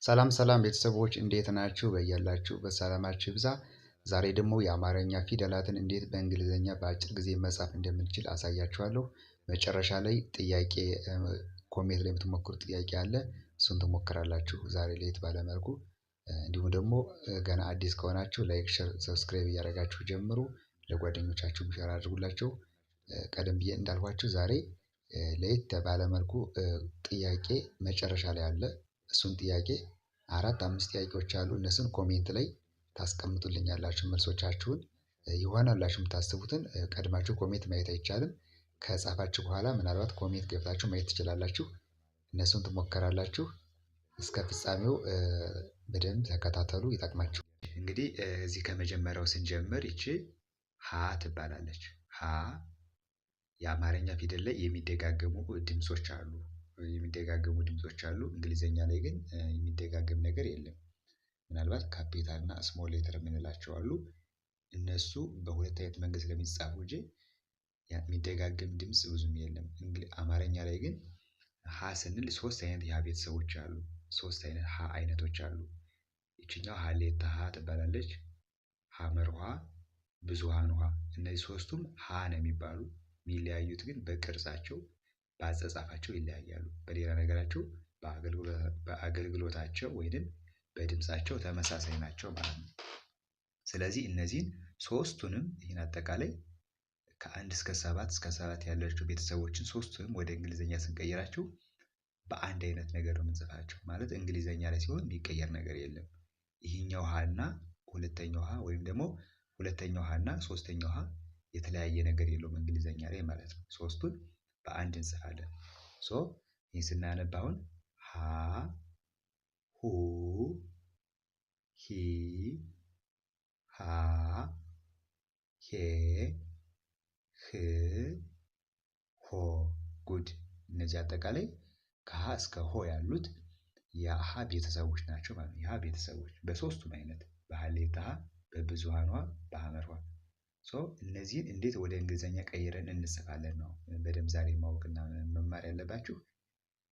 ሰላም ሰላም ቤተሰቦች እንዴት ናችሁ? በያላችሁ በሰላማችሁ ይብዛ። ዛሬ ደግሞ የአማርኛ ፊደላትን እንዴት በእንግሊዘኛ በአጭር ጊዜ መጻፍ እንደምንችል አሳያችኋለሁ። መጨረሻ ላይ ጥያቄ ኮሜንት ላይ የምትሞክሩት ጥያቄ አለ። እሱን ትሞክራላችሁ ዛሬ ለየት ባለ መልኩ። እንዲሁም ደግሞ ገና አዲስ ከሆናችሁ ላይክ፣ ሼር፣ ሰብስክራይብ እያደረጋችሁ ጀምሩ። ለጓደኞቻችሁ ሼር አድርጉላቸው። ቀደም ብዬ እንዳልኳችሁ ዛሬ ለየት ባለ መልኩ ጥያቄ መጨረሻ ላይ አለ። እሱን ጥያቄ አራት አምስት ጥያቄዎች አሉ። እነሱን ኮሜንት ላይ ታስቀምጡልኛላችሁ መልሶቻችሁን። ይሆናላችሁ የምታስቡትን ቀድማችሁ ኮሜንት ማየት አይቻልም። ከጻፋችሁ በኋላ ምናልባት ኮሜንት ገብታችሁ ማየት ትችላላችሁ። እነሱን ትሞከራላችሁ። እስከ ፍጻሜው በደንብ ተከታተሉ፣ ይጠቅማችሁ። እንግዲህ እዚህ ከመጀመሪያው ስንጀምር ይቺ ሀ ትባላለች። ሀ የአማርኛ ፊደል ላይ የሚደጋገሙ ድምጾች አሉ። እንግሊዘኛ ላይ ግን የሚደጋገም ነገር የለም። ምናልባት ካፒታል እና ስሞል ሌተር የምንላቸው አሉ። እነሱ በሁለት አይነት መንገድ ስለሚጻፉ እንጂ የሚደጋገም ድምጽ ብዙም የለም። አማርኛ ላይ ግን ሀ ስንል ሶስት አይነት የሀ ቤተሰቦች አሉ። ሶስት አይነት ሀ አይነቶች አሉ። ይችኛው ሀሌታ ሀ ትባላለች። ሀመር ውሃ፣ ብዙሃን ውሃ። እነዚህ ሶስቱም ሀ ነው የሚባሉ። የሚለያዩት ግን በቅርጻቸው በአጻጻፋቸው ይለያያሉ። በሌላ ነገራቸው በአገልግሎታቸው ወይንም በድምጻቸው ተመሳሳይ ናቸው ማለት ነው። ስለዚህ እነዚህን ሶስቱንም ይህን አጠቃላይ ከአንድ እስከ ሰባት ያላቸው ቤተሰቦችን ሶስቱንም ወደ እንግሊዘኛ ስንቀይራቸው በአንድ አይነት ነገር ነው የምንጽፋቸው። ማለት እንግሊዘኛ ላይ ሲሆን የሚቀየር ነገር የለም። ይህኛው ሀ እና ሁለተኛው ሀ ወይም ደግሞ ሁለተኛው ሀ እና ሶስተኛው ሀ የተለያየ ነገር የለውም እንግሊዘኛ ላይ ማለት ነው። ሶስቱን በአንድ እንጽፋለን። ይህን ስናነብ አሁን ሀ፣ ሁ፣ ሂ፣ ሃ፣ ሄ፣ ህ፣ ሆ። ጉድ። እነዚህ አጠቃላይ ከሀ እስከ ሆ ያሉት የሀ ቤተሰቦች ናቸው ማለት ነው። የሀ ቤተሰቦች በሶስቱም አይነት በሀሌታ ሀ፣ በብዙሃን ውሃ፣ በሀመር ውሃ። እነዚህን እንዴት ወደ እንግሊዘኛ ቀይረን እንጽፋለን ነው በደንብ ዛሬ ማወቅና መማር ያለባችሁ።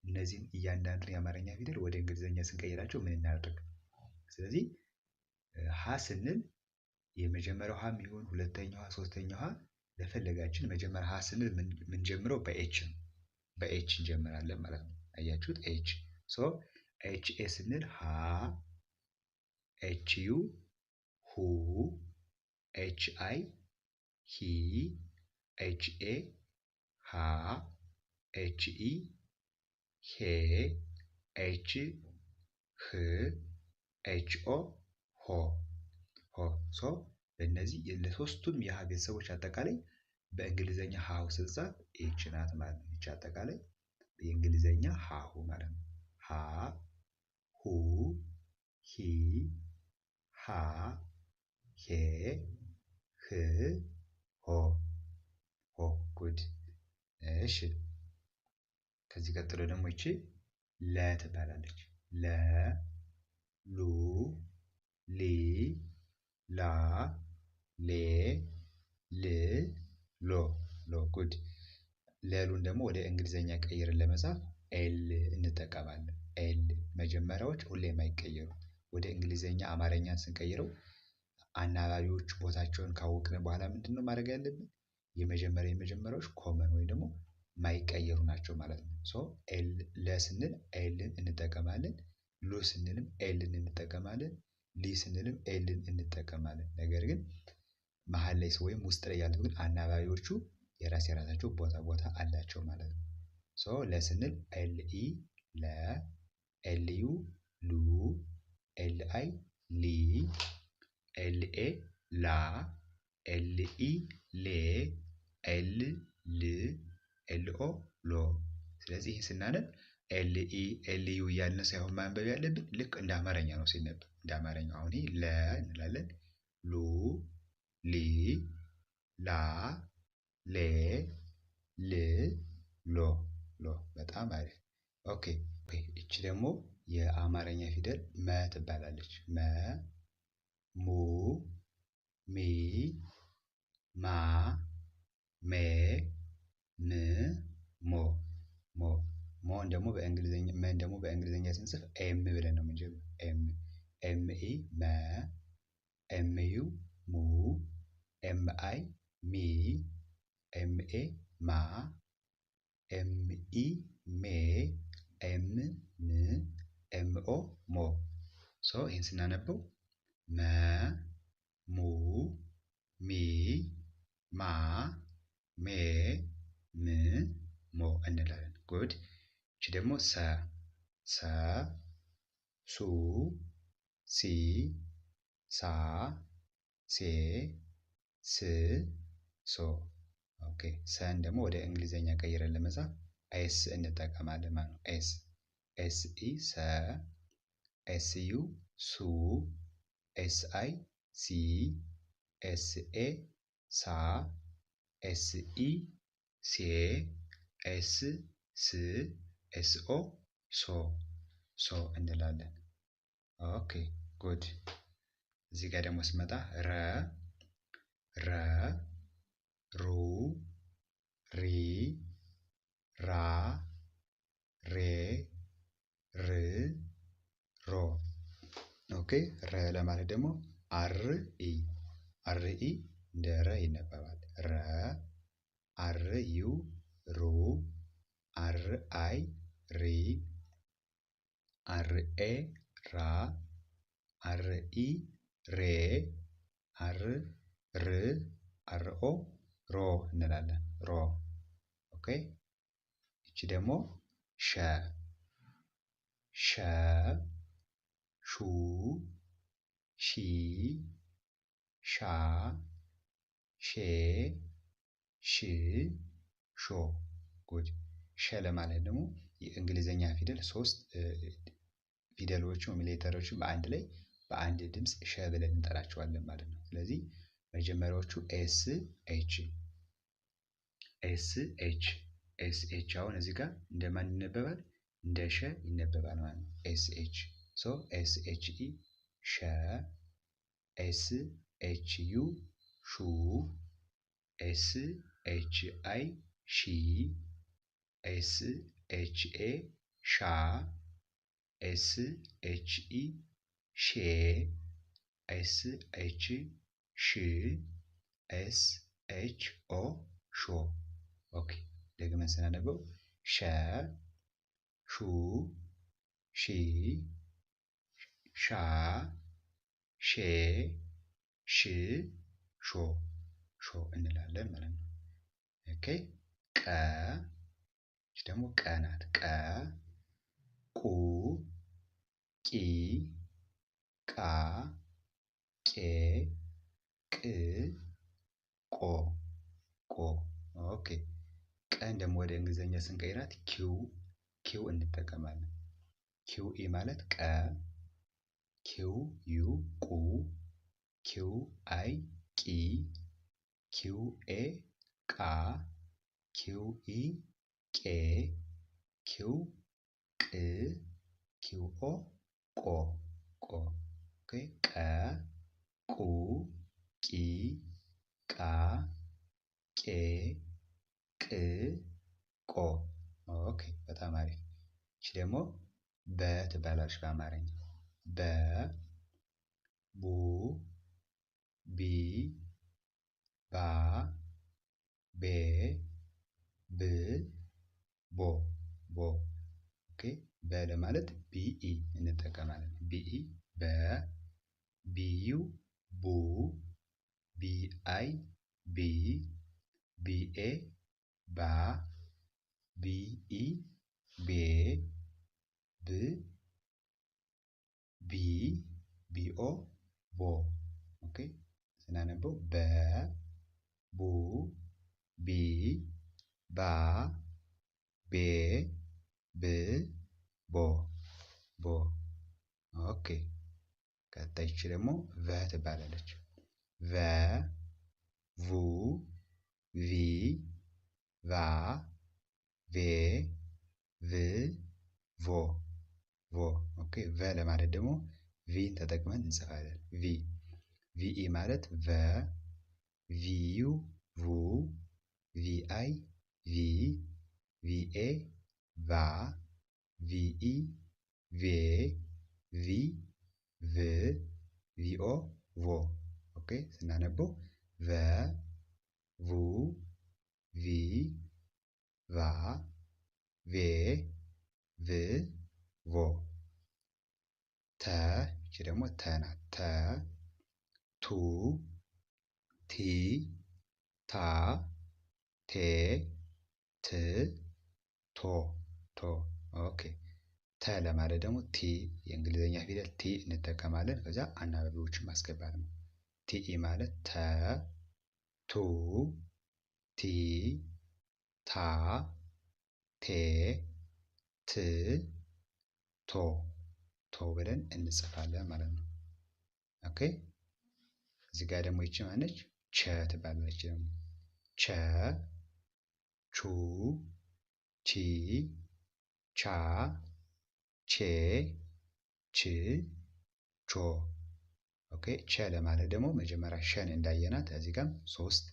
እነዚህን እያንዳንዱን የአማርኛ ፊደል ወደ እንግሊዘኛ ስንቀይራቸው ምን እናድርግ? ስለዚህ ሀ ስንል የመጀመሪያው ሀ የሚሆን ሁለተኛው ሀ፣ ሶስተኛው ሀ ለፈለጋችን መጀመሪያ ሀ ስንል የምንጀምረው በኤች ነው። በኤች እንጀምራለን ማለት ነው። አያችሁት? ኤች ኤች ኤ ስንል ሀ፣ ኤች ዩ ሁ፣ ኤች አይ ሂ፣ ኤች ኤ ሃ፣ ኤች ኢ ሄ፣ ኤች ህ፣ ኤች ኦ ሆ ሆ። በእነዚህ ለሶስቱም የሀ ቤተሰቦች አጠቃላይ በእንግሊዘኛ ሀሁ ስትጻፍ ኤች ናት ማለት ነው። ይቺ አጠቃላይ የእንግሊዘኛ ሀሁ ማለት ነው። ሀ፣ ሁ፣ ሂ፣ ሃ፣ ሄ፣ ህ፣ ሆ። ጉድ። እሺ ከዚህ ቀጥሎ ደግሞ ይቺ ለ ትባላለች። ለ፣ ሉ፣ ሊ፣ ላ፣ ሌ፣ ል፣ ሎ። ጉድ። ለሉን ደግሞ ወደ እንግሊዘኛ ቀይረን ለመጻፍ ኤል እንጠቀማለን። ኤል መጀመሪያዎች ሁሌም አይቀየሩ። ወደ እንግሊዘኛ አማርኛን ስንቀይረው አናባቢዎች ቦታቸውን ካወቅን በኋላ ምንድነው ማድረግ ያለብን? የመጀመሪያዎች ኮመን ወይ ደግሞ ማይቀየሩ ናቸው ማለት ነው። ኤል ለ ስንል ኤልን እንጠቀማለን። ሉ ስንልም ኤልን እንጠቀማለን። ሊ ስንልም ኤልን እንጠቀማለን። ነገር ግን መሀል ላይ ወይም ውስጥ ላይ ያሉት ግን አናባቢዎቹ የራሳቸው ቦታ አላቸው ማለት ነው። ለ ስንል ኤል ኢ ለ፣ ኤል ዩ ሉ፣ ኤል አይ ሊ፣ ኤል ኤ ላ፣ ኤል ኢ ሌ፣ ኤል ል፣ ኤል ኦ ሎ። ስለዚህ ይህን ስናነብ ኤል ኢ ኤል ዩ እያልን ሳይሆን ማንበብ ያለብን ልክ እንደ አማርኛ ነው ሲነበብ። እንደ አማርኛው አሁን ለ እንላለን፣ ሉ፣ ሊ፣ ላ፣ ሌ፣ ል፣ ሎ። በጣም አሪፍ። ኦኬ። እቺ ደግሞ የአማርኛ ፊደል መ ትባላለች። መ፣ ሙ፣ ሚ፣ ማ፣ ሜ፣ ም፣ ሞ። መን ደግሞ በእንግሊዘኛ ስንጽፍ ኤም ብለን ነው የምንጀምረው። ኤም ኢ መ፣ ኤም ዩ ሙ፣ ኤም አይ ሚ፣ ኤም ኤ ማ፣ ኤም ኢ ሜ፣ ኤም ም፣ ኤም ኦ ሞ። ይህን ስናነበው መ ሙ ሚ ማ ሜ ም ሞ እንላለን። ጉድ። እቺ ደግሞ ሰ ሱ ሲ ሳ ሴ ስ ሶ። ኦኬ ሰን ደግሞ ወደ እንግሊዘኛ ቀይረን ለመጻፍ ኤስ እንጠቀማለን ማለት ነው። ኤስ ኢ ሰ፣ ኤስ ዩ ሱ፣ ኤስ አይ ሲ፣ ኤስ ኤ ሳ፣ ኤስ ኢ ሴ፣ ኤስ ስ፣ ኤስ ኦ ሶ እንላለን። ኦኬ ጉድ። እዚህ ጋር ደግሞ ስመጣ ረ ሩ ሪ ራ ሬ ር ሮ። ኦኬ ረ ለማለት ደግሞ አር ኢ እንደ ረ ይነበባል። ረ አር ዩ ሩ አር አይ ሪ አር ኤ ራ አር ኢ ሬ አር ር አር ኦ ሮ እንላለን። ሮ። ኦኬ እቺ ደግሞ ሸ ሹ ሺ ሻ ሼ ሽ ሾ። ጉድ። ሸ ለማለት ደግሞ የእንግሊዘኛ ፊደል 3 ፊደሎቹ ሌተሮቹ በአንድ ድምፅ ሸ ብለን እንጠራቸዋለን ማለት ነው። ስለዚህ መጀመሪያዎቹ ኤስ ኤች አሁን እዚህ ጋር እንደማን ይነበባል? እንደ ሸ ይነበባል ማለት ነው። ኤስ ኤች ኢ ሸ፣ ኤስ ኤች ዩ ሹ፣ ኤስ ኤች አይ ሺ፣ ኤስ ኤች ኤ ሻ፣ ኤስ ኤች ኢ ሼ፣ ኤስ ኤች ሽ፣ ኤስ ኤች ኦ ሾ። ኦኬ ደግመን ስናነበው ሸ ሹ ሺ ሻ ሼ ሽ ሾ እንላለን ማለት ነው። ኦኬ ቀ ደግሞ ቀ ናት። ቀ ቁ ቂ ቃ ቄ ቅ ቆ። ኦኬ ቀን ደግሞ ወደ እንግሊዘኛ ስንቀይራት ኪው እንጠቀማለን። ኪው ኢ ማለት ቀ፣ ኪው ዩ ቁ፣ ኪው አይ ቂ፣ ኪው ኤ ቃ፣ ኪው ኢ ቄ፣ ኪው ቅ፣ ኪው ኦ ቆ። ኦኬ ቀ ቁ ቂ ቃ ቄ ቅ ቆ። ኦኬ በጣም አሪፍ። እቺ ደግሞ በ ትባላለች በአማርኛ። በ ቡ ቢ ባ ቤ ብ ቦ። ኦኬ በ ለማለት ቢኢ እንጠቀማለን። ቢኢ በ፣ ቢዩ ቡ፣ ቢአይ ቢ፣ ቢኤ ባ፣ ቢኢ ቤ፣ ብ ቢ፣ ቢኦ ቦ። ኦኬ ስናነበው በ ቡ ቢ ባ ቤ ብ ቦ። ኦኬ ቀጣይች ደግሞ ቨ ትባላለች። ቨ ቡ ቪ ቫ ቬ ቭ ቮ። ኦኬ ቨ ለማለት ደግሞ ቪን ተጠቅመን እንጽፋለን። ቪኢ ማለት ቨ፣ ቪዩ ቡ፣ ቪአይ ቪ፣ ቪኤ ቫ ቪኢ ቬ ቪ ቭ ቪኦ ቮ። ኦኬ ስናነበው ቨ ቡ ቪ ቫ ቬ ቭ ቮ። ተ እቺ ደግሞ ተ ናት። ተ ቱ ቲ ታ ቴ ት ቶ ቶ። ኦኬ ተ ለማለት ደግሞ ቲ የእንግሊዘኛ ፊደል ቲ እንጠቀማለን። ከዛ አናባቢዎችን ማስገባት ነው። ቲኢ ማለት ተ ቱ ቲ ታ ቴ ት ቶ ቶ ብለን እንጽፋለን ማለት ነው። ኦኬ እዚህ ጋር ደግሞ ይቺ ማነች? ቸ ትባላለች። ደግሞ ቸ ቹ ቺ ቻ ቼ ች ቾ። ኦኬ ቸ ለማለት ደግሞ መጀመሪያ ሸን እንዳየናት እዚህ ጋር ሶስት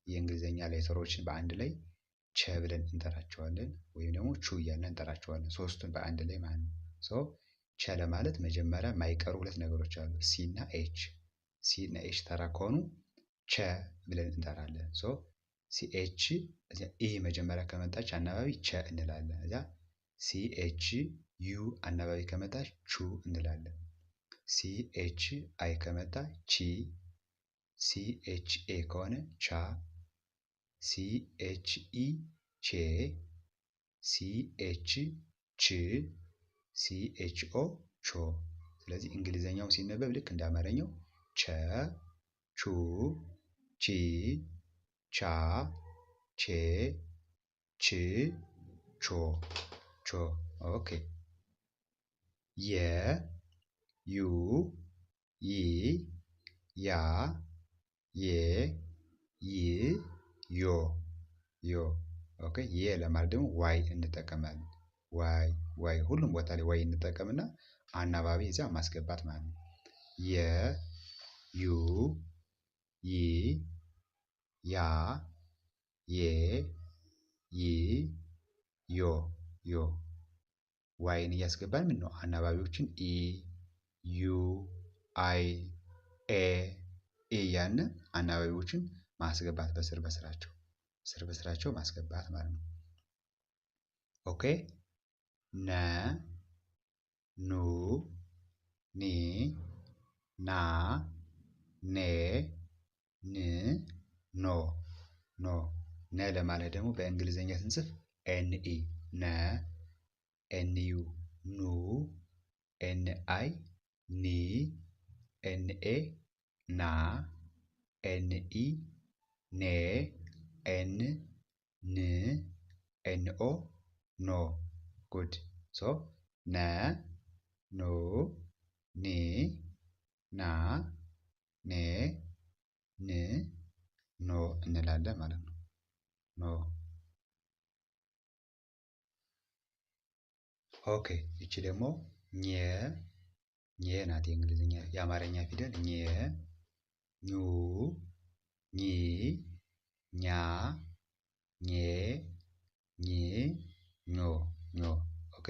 የእንግሊዘኛ ሌተሮችን በአንድ ላይ ቸ ብለን እንጠራቸዋለን፣ ወይም ደግሞ ቹ እያልን እንጠራቸዋለን። ሶስቱን በአንድ ላይ ማለት ነው። ሶ ቸ ለማለት መጀመሪያ የማይቀሩ ሁለት ነገሮች አሉ፣ ሲ እና ኤች። ሲ እና ኤች ተራ ከሆኑ ቸ ብለን እንጠራለን። ሶ ሲ ኤች ኢ መጀመሪያ ከመጣች አናባቢ ቸ እንላለን። እዛ ሲ ኤች ዩ አናባቢ ከመጣች ቹ እንላለን። ሲ ኤች አይ ከመጣ ቺ፣ ሲ ኤች ኤ ከሆነ ቻ፣ ሲ ኤች ኢ ቼ፣ ሲ ኤች ች፣ ሲ ኤች ኦ ቾ። ስለዚህ እንግሊዘኛው ሲነበብ ልክ እንደ አማርኛው ቸ፣ ቹ፣ ቺ፣ ቻ፣ ቼ፣ ች፣ ቾ ቾ። ኦኬ የ ዩ ይ ያ የ ይ ዮ ዮ። ኦኬ የ ለማለት ደግሞ ዋይ እንጠቀማለን። ዋይ ዋይ ሁሉም ቦታ ላይ ዋይ እንጠቀምና አናባቢ እዚያ ማስገባት ማለት ነው። የ ዩ ይ ያ የ ይ ዮ ዮ። ዋይን እያስገባን ምን ነው አናባቢዎችን ኢ ዩ አይ ኤ እያልን አናባቢዎችን ማስገባት በስር በስራቸው ማስገባት ማለት ነው። ኦኬ ነ ኑ ኒ ና ኔ ን ኖ ኖ። ነ ለማለት ደግሞ በእንግሊዘኛ ስንጽፍ ኤንኢ ነ፣ ኤንዩ ኑ፣ ኤንአይ ኒ፣ ኤንኤ ና፣ ኤንኢ ኔ፣ ኤን ን፣ ኤንኦ ኖ። ጉድ ሶ ነ ኑ ኒ ና ኔ ን ኖ እንላለን ማለት ነው። ኖ። ኦኬ እቺ ደግሞ ኘ ኘ ናት። የእንግሊዝኛ የአማርኛ ፊደል ኘ ኙ ኚ ኛ ኘ ኝ ኞ ኞ። ኦኬ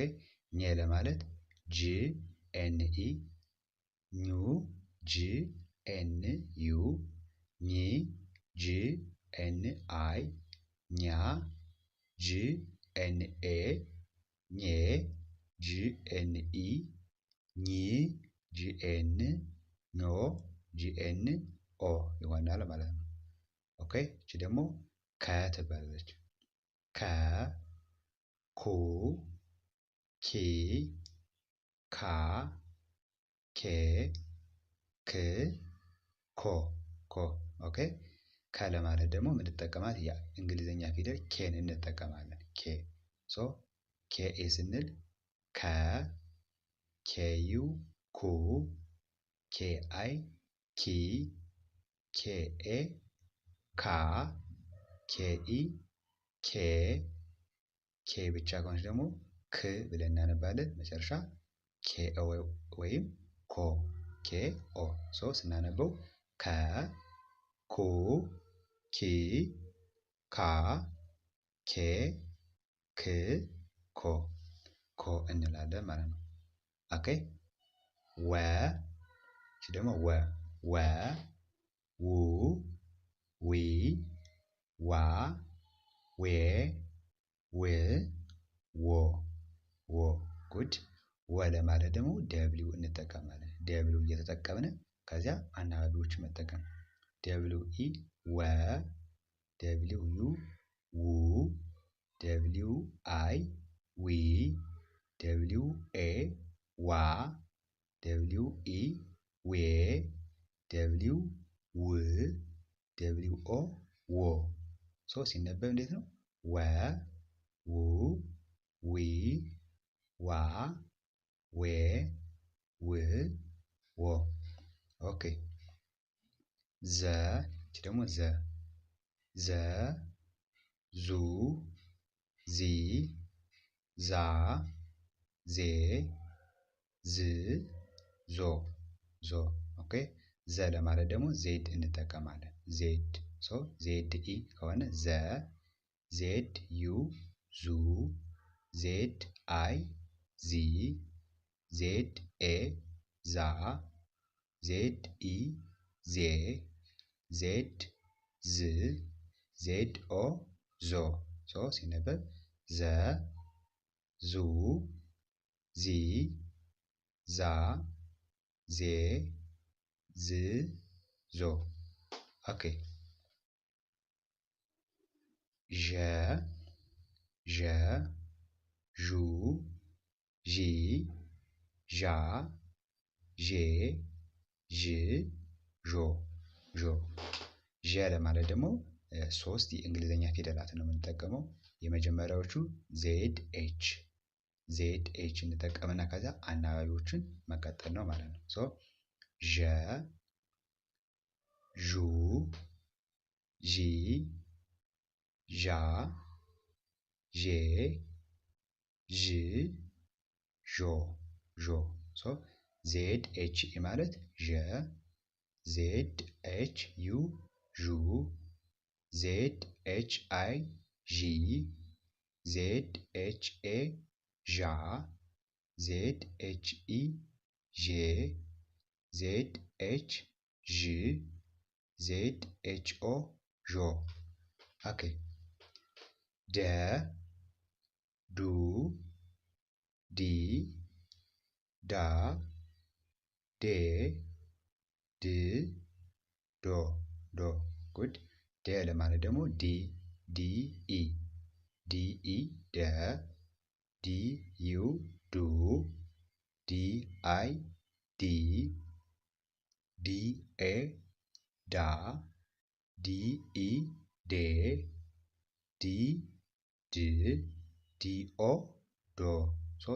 ኘ ለማለት ጂ ኤን ኢ ኙ ጂ ኤን ዩ ኚ ጂ ኤን አይ ኛ ጂ ኤን ኤ ኘ ጂ ኤን ኢ ኚ ጂ ኤን ኞ ጂ ኤን ኦ ይሆናል ማለት ነው። ኦኬ እቺ ደግሞ ከ ትባላለች። ከ ኩ ኪ ካ ኬ ክ ኮ ኮ። ኦኬ ከ ለማለት ደግሞ የምንጠቀማት ያ እንግሊዘኛ ፊደል ኬን እንጠቀማለን። ኬ ሶ ኬ ኤ ስንል ከ ኬ ዩ ኩ ኬ አይ ኪ ኬ ኤ ካ ኬ ኢ ኬ ኬ ብቻ ከሆነች ደግሞ ክ ብለን እናነባለን። መጨረሻ ኬ ኦ ወይም ኮ ኬ ኦ። ሶ ስናነበው ከ ኩ ኪ ካ ኬ ክ ኮ እንላለን ማለት ነው። ኦኬ ወ እሺ ደግሞ ወ ው ዊ ዋ ዌ ው ዎ ጉድ። ወ ለማለት ደግሞ ደብሊው እንጠቀማለን። ደብሊው እየተጠቀምን ከዚያ አናባቢዎች መጠቀም ደብሊው ኢ ወ ደብሊው ዩ ው ደብሊው አይ ዊ ደብሊው ኤ ዋ ደብሊው ኢ ዌ ደብሊው ው ደብሊው ኦ ዎ። ሲነበብ እንዴት ነው? ወ ው ዊ ዋ ዌ ው ዎ። ኦኬ ዘ እቺ ደግሞ ዘ ዙ ዚ ዛ ዜ ዝ ዞ ኦኬ ዘ ለማለት ደግሞ ዜድ እንጠቀማለን። ዜድ ኢ ከሆነ ዘ ዜድ ዩ ዙ ዜድ አይ ዚ ዜድ ኤ ዛ ዜድ ኢ ዜ ዜድ ዝ ዜድ ኦ ዞ ሲነበብ ዘ ዙ ዚ ዛ ዜ ዝ ዞ። ኦኬ ዠ ዡ ዢ ዣ ዤ ዥ ዦ። ዠ ለማለት ደግሞ ሶስት የእንግሊዝኛ ፊደላትን ነው የምንጠቀመው። የመጀመሪያዎቹ ዜድ ኤች እንጠቀምና ከዛ አናባቢዎችን መቀጠል ነው ማለት ነው። ዠ ዡ ዢ ዣ ዤ ዥ ዦ ዜድ ኤች ኢ ማለት ዠ ዜድ ኤች ዩ ዡ ዜድ ኤች አይ ዢ ዜድ ኤች ኤ ዣ ዜድ ኤች ኢ ዤ ዜድ ኤች ዥ ዜድ ኤች ኦ ዦ። ኦኬ ደ ዱ ዲ ዳ ዴ ድ ዶ ጉድ። ደ ለማለት ደግሞ ዲ ኢ ደ ዲ ዩ ዱ ዲ አይ ዲ ዲ ኤ ዳ ዲ ኢ ዴ ዲ ድ ዲ ኦ ዶ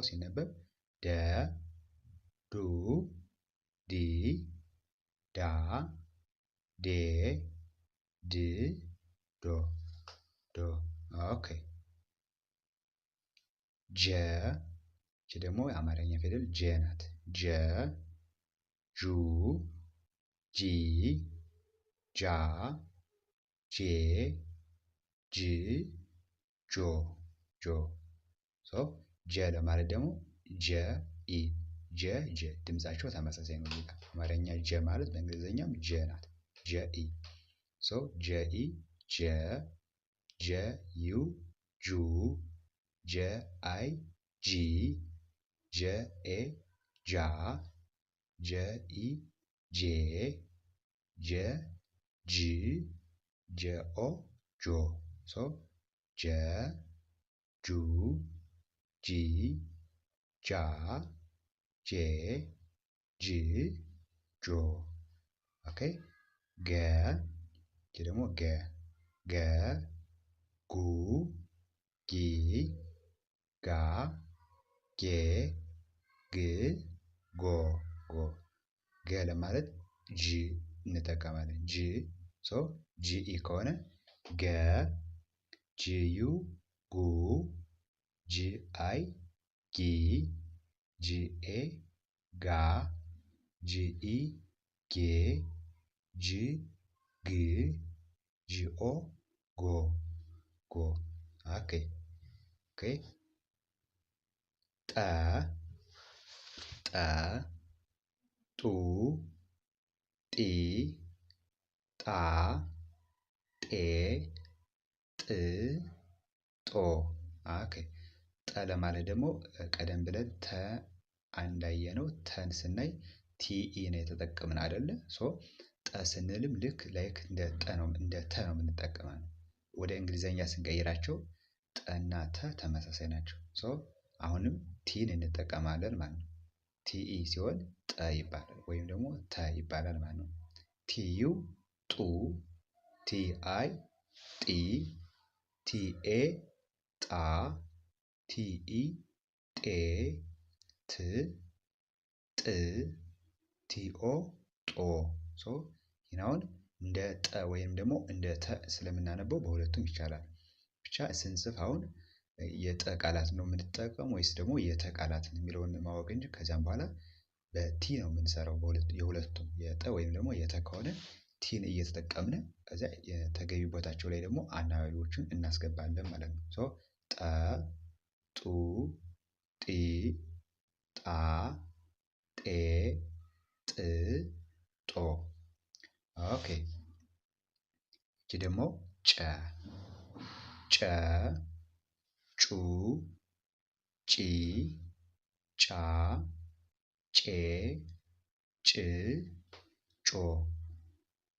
ሲነበብ ደ ዱ ዲ ዳ ዴ ድ ዶ። ኦኬ ጀ እቺ ደግሞ የአማርኛ ፊደል ጀ ናት። ጀ ዡ ጂ ጃ ጄ ጅ ጆ ጀ ለማለት ደግሞ ጀ ኢ ድምጻቸው ተመሳሳይ ነው። አማርኛ ጀ ማለት በእንግሊዝኛም ጀ ናት። ጀ ኢ ጀ ኢ ጀ ዩ ጁ ጀ አይ ጂ ጀ ኤ ጃ ጀ ኢ ጄ ጀ ጂ ጀ ኦ ጆ ጀ ጁ ጂ ጃ ጄ ጅ ጆ። ኦኬ ገ ደግሞ ገ ጉ ጊ ጋ ጌ ግ ጎ ገ ለማለት ጂ እንጠቀማለን። ጂ ኢ ከሆነ ገ ጂ ዩ ጉ ጂ አይ ጊ ጂ ኤ ጋ ጂ ኢ ጌ ጂ ግ ጂ ኦ ጎ። ኦኬ ጠ ጡ ጢ ጣ ጤ ጥ ጦ። ኦኬ ጠ ለማለት ደግሞ ቀደም ብለን እንዳየነው ተን ስናይ ቲኢ ነው የተጠቀምን አይደለ? ጠ ስንልም ልክ ላይክ እንደ ተ ነው የምንጠቀመው። ወደ እንግሊዘኛ ስንቀይራቸው ጠና ተ ተመሳሳይ ናቸው። አሁንም ቲን እንጠቀማለን ማለት ነው። ቲኢ ሲሆን ጠ ይባላል ወይም ደግሞ ተ ይባላል ማለት ነው። ቲዩ ጡ፣ ቲአይ ጢ፣ ቲኤ ጣ፣ ቲኢ ጤ፣ ት ጥ፣ ቲኦ ጦ። ይህን አሁን እንደ ጠ ወይም ደግሞ እንደ ተ ስለምናነበው በሁለቱም ይቻላል። ብቻ ስንጽፍ አሁን የጠ ቃላት ነው የምንጠቀም ወይስ ደግሞ የተ ቃላትን የሚለውን ማወቅ እንጂ ከዚያም በኋላ በቲ ነው የምንሰራው። የሁለቱም የጠ ወይም ደግሞ የተ ከሆነ ቲን እየተጠቀምን ከዚያ የተገቢ ቦታቸው ላይ ደግሞ አናባቢዎችን እናስገባለን ማለት ነው። ጠ ጡ ጢ ጣ ጤ ጥ ጦ። ኦኬ እቺ ደግሞ ጨ ጩ ጪ ጫ ጬ ጭ ጮ።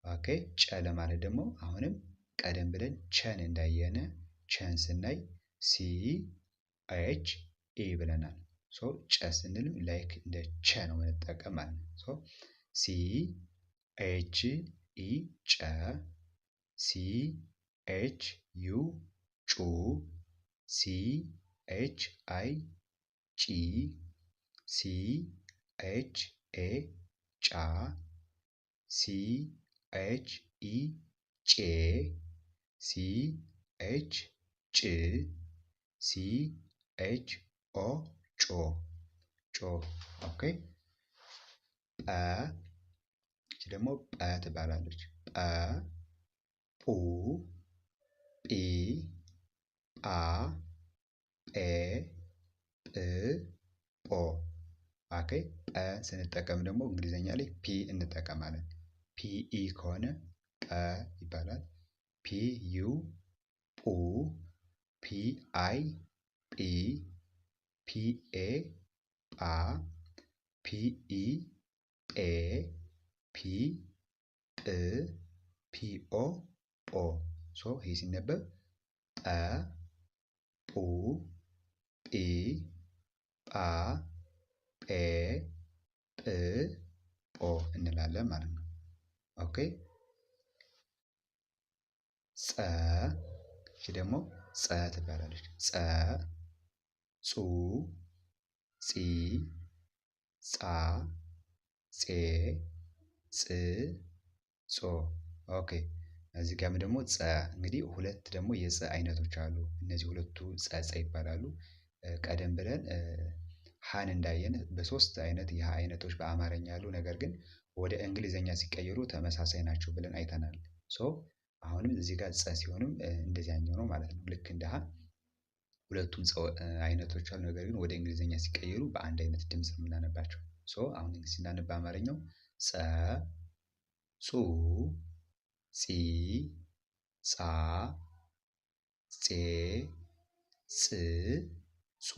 ኦኬ ጨ ለማለት ደግሞ አሁንም ቀደም ብለን ቸን እንዳየነ ቸን ስናይ ሲ ኤች ኢ ብለናል። ጨ ስንልም ላይክ እንደ ቸ ነው የምንጠቀም ማለት ነው። ሲ ኤች ኢ ጨ፣ ሲ ኤች ዩ ጩ፣ ሲ ኤች አይ ጪ፣ ሲ ኤች ኤ ጫ፣ ሲ ኤች ኢ ጬ፣ ሲ ኤች ጭ፣ ሲ ኤች ኦ ጮ። ኦኬ ጰ እቺ ደግሞ ጰ ትባላለች። ጰ ጱ ጲ ጳ ጴ ጵ ጶ። ኦኬ ጰ ስንጠቀም ደግሞ እንግሊዘኛ ላይ ፒ እንጠቀማለን። ፒኢ ከሆነ ጰ ይባላል። ፒ ዩ ፑ፣ ፒ አይ ጲ፣ ፒ ኤ ጳ፣ ፒ ኢ ጴ፣ ፒ ጵ፣ ፒ ኦ ጶ። ይሄ ሲነበብ ጰ ጱ ጲ ጳ ጴ ጵ ጶ እንላለን ማለት ነው። ኦኬ ጸ እቺ ደግሞ ጸ ትባላለች። ጸ ጹ ጺ ጻ ጼ ጽ ጾ። ኦኬ እዚህ ጋርም ደግሞ ጸ እንግዲህ ሁለት ደግሞ የጸ አይነቶች አሉ። እነዚህ ሁለቱ ጸ ይባላሉ። ቀደም ብለን ሀን እንዳየን በሶስት አይነት የሀ አይነቶች በአማርኛ አሉ። ነገር ግን ወደ እንግሊዘኛ ሲቀየሩ ተመሳሳይ ናቸው ብለን አይተናል። አሁንም እዚህ ጋር ጸ ሲሆንም እንደዚያኛው ነው ማለት ነው። ልክ እንደ ሀ ሁለቱም አይነቶች አሉ። ነገር ግን ወደ እንግሊዘኛ ሲቀየሩ በአንድ አይነት ድምፅ የምናነባቸው። አሁን ስናነብ አማርኛው ጸ ጹ ጺ ጻ ጼ ጽ ጾ።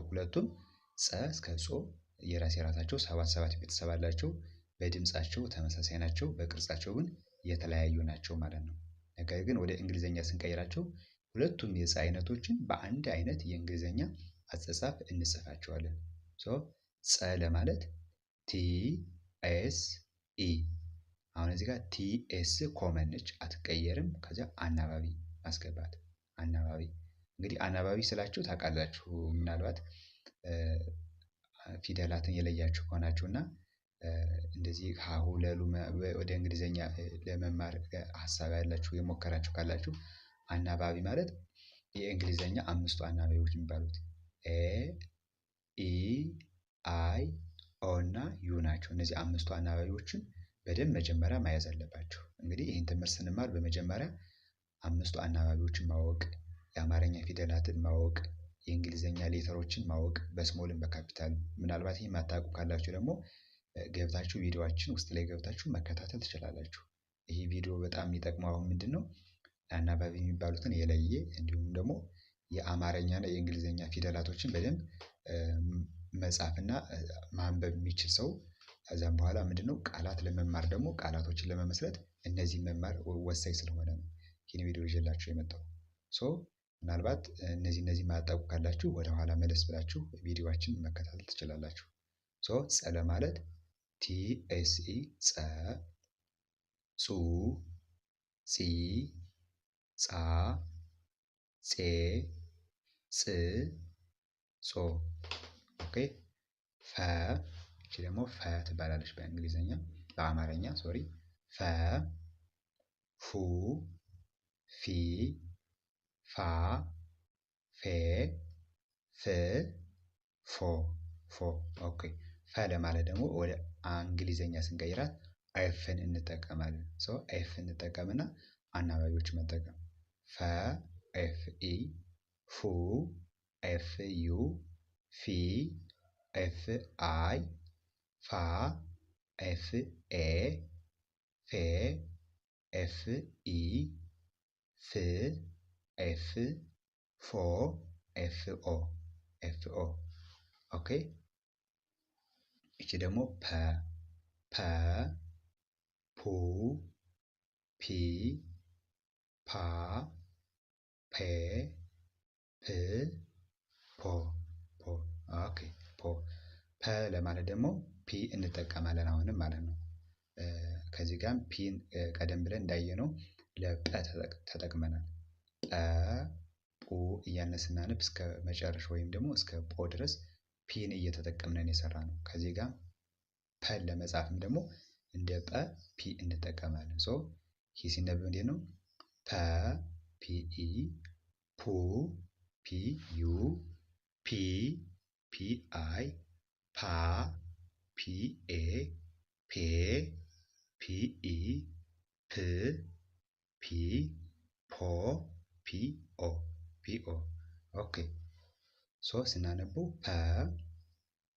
ሁለቱም ጸ እስከ ጾ የራሳቸው ሰባት ቤተሰብ አላቸው። በድምፃቸው ተመሳሳይ ናቸው፣ በቅርጻቸው ግን የተለያዩ ናቸው ማለት ነው። ነገር ግን ወደ እንግሊዘኛ ስንቀይራቸው ሁለቱም የጸ አይነቶችን በአንድ አይነት የእንግሊዘኛ አጻጻፍ እንጽፋቸዋለን። ጸ ለማለት ቲ ኤስ ኢ። አሁን እዚህ ጋር ቲ ኤስ ኮመን ነች፣ አትቀየርም። ከዚያ አናባቢ ማስገባት። አናባቢ እንግዲህ አናባቢ ስላችሁ ታውቃላችሁ። ምናልባት ፊደላትን የለያችሁ ከሆናችሁ እና እንደዚህ ሀሁ ለሉ ወደ እንግሊዘኛ ለመማር ሀሳብ ያላችሁ የሞከራችሁ ካላችሁ አናባቢ ማለት የእንግሊዘኛ አምስቱ አናባቢዎች የሚባሉት ኤ ኢ አይ ኦ እና ዩ ናቸው። እነዚህ አምስቱ አናባቢዎችን በደንብ መጀመሪያ መያዝ አለባችሁ። እንግዲህ ይህን ትምህርት ስንማር በመጀመሪያ አምስቱ አናባቢዎችን ማወቅ፣ የአማርኛ ፊደላትን ማወቅ፣ የእንግሊዘኛ ሌተሮችን ማወቅ በስሞልም በካፒታል። ምናልባት ይህ የማታውቁ ካላችሁ ደግሞ ገብታችሁ ቪዲዮአችን ውስጥ ላይ ገብታችሁ መከታተል ትችላላችሁ። ይህ ቪዲዮ በጣም የሚጠቅመው አሁን ምንድነው ለአናባቢ የሚባሉትን የለየ እንዲሁም ደግሞ የአማርኛና የእንግሊዘኛ ፊደላቶችን በደንብ መጻፍና ማንበብ የሚችል ሰው ከዛም በኋላ ምንድነው ቃላት ለመማር ደግሞ ቃላቶችን ለመመስረት እነዚህን መማር ወሳኝ ስለሆነ ነው ይህን ቪዲዮ ይዤላችሁ የመጣው። ሶ ምናልባት እነዚህ ማያውቁ ካላችሁ ወደ ኋላ መለስ ብላችሁ ቪዲዮአችን መከታተል ትችላላችሁ። ሶ ጸ ለማለት TSE ጸ፣ ጹ፣ ጺ፣ ጻ፣ ጼ፣ ጽ፣ ጾ። ኦኬ። ፈ እቺ ደግሞ ፈ ትባላለች በአማርኛ ሶሪ። ፈ፣ ፉ፣ ፊ፣ ፋ፣ ፌ፣ ፍ፣ ፎ፣ ፎ። ኦኬ። ፈ ለማለት ደግሞ ወደ እንግሊዘኛ ስንቀይራት ኤፍን እንጠቀማለን። ሶ ኤፍ እንጠቀምና አናባቢዎች መጠቀም ፈ ኤፍ ኢ፣ ፉ ኤፍ ዩ፣ ፊ ኤፍ አይ፣ ፋ ኤፍ ኤ፣ ፌ ኤፍ ኢ፣ ፍ ኤፍ፣ ፎ ኤፍ ኦ፣ ኤፍ ኦ። ኦኬ። እቺ ደግሞ ፐ፣ ፐ፣ ፑ፣ ፒ፣ ፓ፣ ፔ፣ ፕ፣ ፖ፣ ፖ። ኦኬ። ፖ። ፐ ለማለት ደግሞ ፒ እንጠቀማለን አሁንም ማለት ነው። ከዚህ ጋር ፒን ቀደም ብለን እንዳየነው ለጰ ተጠቅመናል። ጰ፣ ጱ እያልን ስናነብ እስከ መጨረሻ ወይም ደግሞ እስከ ጶ ድረስ ፒን እየተጠቀምነን የሰራ ነው። ከዚህ ጋር ፐን ለመጻፍም ደግሞ እንደ ጰ ፒ እንጠቀማለን። ሶ ይህ ሲነበብ እንዴት ነው? ፐ ፒ ኢ፣ ፑ ፒ ዩ፣ ፒ ፒ አይ፣ ፓ ፒ ኤ፣ ፔ ፒ ኢ፣ ፕ ፒ፣ ፖ ፒ ኦ፣ ፒ ኦ። ኦኬ። ሶ ስናነቡ ፐ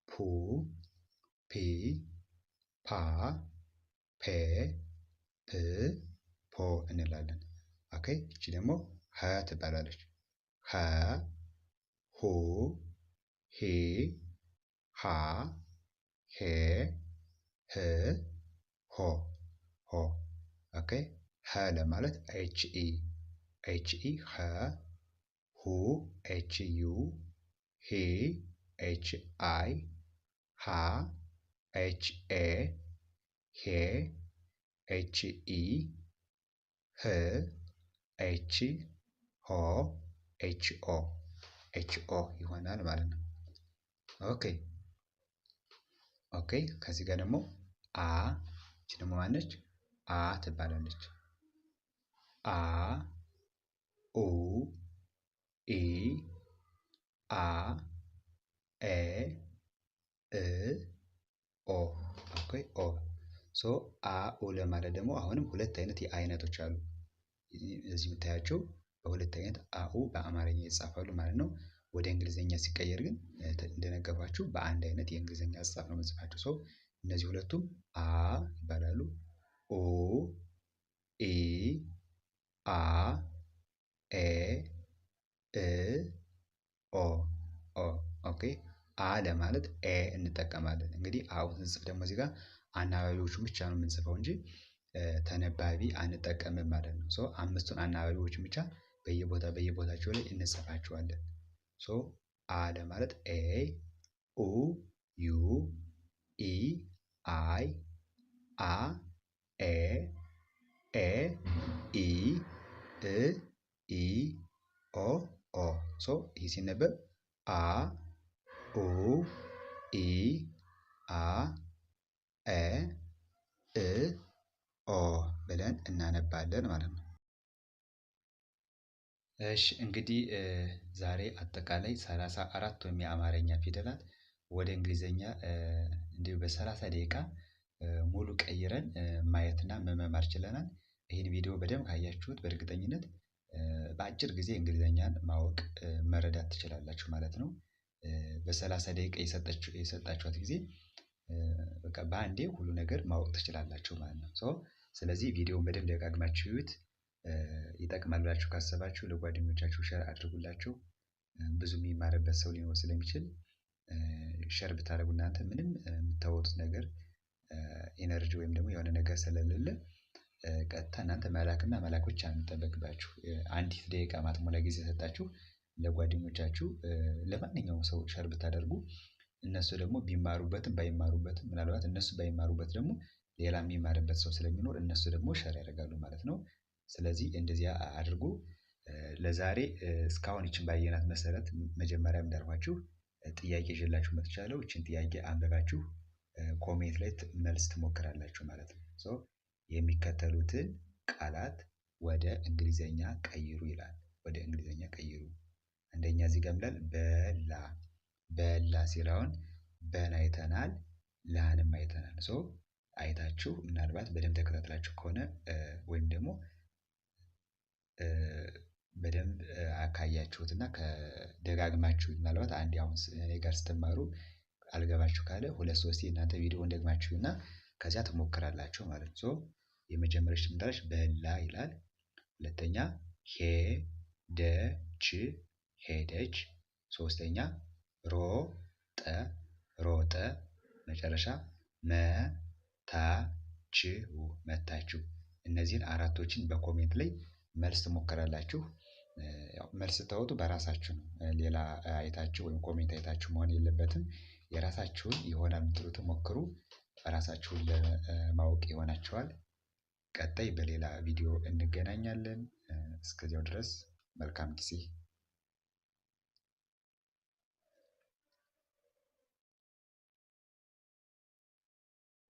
ፑ ፒ ፓ ፔ ፕ ፖ እንላለን። ኦኬ። እቺ ደግሞ ሀ ትባላለች። ሀ ሁ ሂ ሃ ሄ ህ ሆ ሆ። ኦኬ። ሀ ለማለት ኤች ኢ፣ ኤች ኢ ሀ፣ ሁ ኤች ዩ፣ ሂ ኤች አይ፣ ሃ ኤች ኤ፣ ሄ ኤች ኢ፣ ህ ኤች ሆ ኤች ኦ፣ ኤች ኦ ይሆናል ማለት ነው። ኦኬ። ኦኬ። ከዚህ ጋር ደግሞ አ፣ እቺ ደግሞ ማነች? አ ትባላለች። አ ኡ ኢ አ ኤ እ ኦ። ኦኬ። ኦ። ሶ አ ኡ ለማለት ደግሞ አሁንም ሁለት አይነት የአይነቶች አሉ። እዚህ የምታያቸው በሁለት አይነት አኡ በአማርኛ ይጻፋሉ ማለት ነው። ወደ እንግሊዘኛ ሲቀየር ግን እንደነገርኳችሁ በአንድ አይነት የእንግሊዘኛ አጻጻፍ ነው የምንጽፋቸው። ሰው እነዚህ ሁለቱም አ ይባላሉ። ኦ ኢ አ ኤ እ ኦ ኦ። ኦኬ። አ ለማለት ኤ እንጠቀማለን። እንግዲህ አው ስንጽፍ ደግሞ እዚህ ጋር አናባቢዎቹን ብቻ ነው የምንጽፈው እንጂ ተነባቢ አንጠቀምም ማለት ነው። ሶ አምስቱን አናባቢዎችን ብቻ በየቦታቸው ላይ እንጽፋቸዋለን። ሶ አ ለማለት ኤ ኡ ዩ ኢ አይ አ ኤ ኤ ኢ እ ኢ ኦ ኦ። ሶ ይህ ሲነበብ አ ኡ ኢ አ ኤ እ ኦ ብለን እናነባለን ማለት ነው። እሺ እንግዲህ ዛሬ አጠቃላይ 34 ወይም የአማርኛ ፊደላት ወደ እንግሊዘኛ እንዲሁ በ30 ደቂቃ ሙሉ ቀይረን ማየትና መማር ችለናል። ይህን ቪዲዮ በደንብ ካያችሁት በእርግጠኝነት በአጭር ጊዜ እንግሊዘኛን ማወቅ መረዳት ትችላላችሁ ማለት ነው። በ30 ደቂቃ የሰጣችኋት ጊዜ በቃ በአንዴ ሁሉ ነገር ማወቅ ትችላላችሁ ማለት ነው። ስለዚህ ቪዲዮውን በደንብ ደጋግማችሁ እዩት። ይጠቅማል ብላችሁ ካሰባችሁ ለጓደኞቻችሁ ሸር አድርጉላቸው። ብዙ የሚማርበት ሰው ሊኖር ስለሚችል ሸር ብታደርጉ እናንተ ምንም የምታወጡት ነገር ኢነርጂ ወይም ደግሞ የሆነ ነገር ስለሌለ ቀጥታ እናንተ መላክና መላክ ብቻ ነው የሚጠበቅባችሁ። አንዲት ደቂቃ ማትሞላ ጊዜ ሰጣችሁ ለጓደኞቻችሁ ለማንኛውም ሰው ሸር ብታደርጉ እነሱ ደግሞ ቢማሩበትም ባይማሩበትም ምናልባት እነሱ ባይማሩበት ደግሞ ሌላ የሚማርበት ሰው ስለሚኖር እነሱ ደግሞ ሸር ያደርጋሉ ማለት ነው። ስለዚህ እንደዚያ አድርጉ። ለዛሬ እስካሁን ይችን ባየናት መሰረት መጀመሪያ እንዳልኳችሁ ጥያቄ ይዤላችሁ መጥቻለሁ። ይችን ጥያቄ አንብባችሁ ኮሜንት ላይ መልስ ትሞክራላችሁ ማለት ነው። የሚከተሉትን ቃላት ወደ እንግሊዘኛ ቀይሩ ይላል። ወደ እንግሊዘኛ ቀይሩ። አንደኛ እዚህ ጋር ይላል በላ በላ ሲል አሁን በን አይተናል፣ ላንም አይተናል። አይታችሁ ምናልባት በደንብ ተከታትላችሁ ከሆነ ወይም ደግሞ በደንብ አካያችሁትና ከደጋግማችሁ ምናልባት አንዴ አሁን እኔ ጋር ስትማሩ አልገባችሁ ካለ 2-3 እናንተ ቪዲዮውን ደግማችሁና ከዚያ ትሞክራላችሁ ማለት ነው። የመጀመሪያው ምንድነው? በላ ይላል። ሁለተኛ ሄደች ሄደች። ሶስተኛ ሮጠ ሮጠ። መጨረሻ መታችሁ መታችሁ። እነዚህን አራቶችን በኮሜንት ላይ መልስ ትሞክራላችሁ። ያው መልስ ስታወጡ በራሳችሁ ነው። ሌላ አይታችሁ ወይም ኮሜንት አይታችሁ መሆን የለበትም። የራሳችሁን ይሆናል የምትሉትን ሞክሩ። ራሳችሁን ለማወቅ ይሆናችኋል። ቀጣይ በሌላ ቪዲዮ እንገናኛለን። እስከዚያው ድረስ መልካም ጊዜ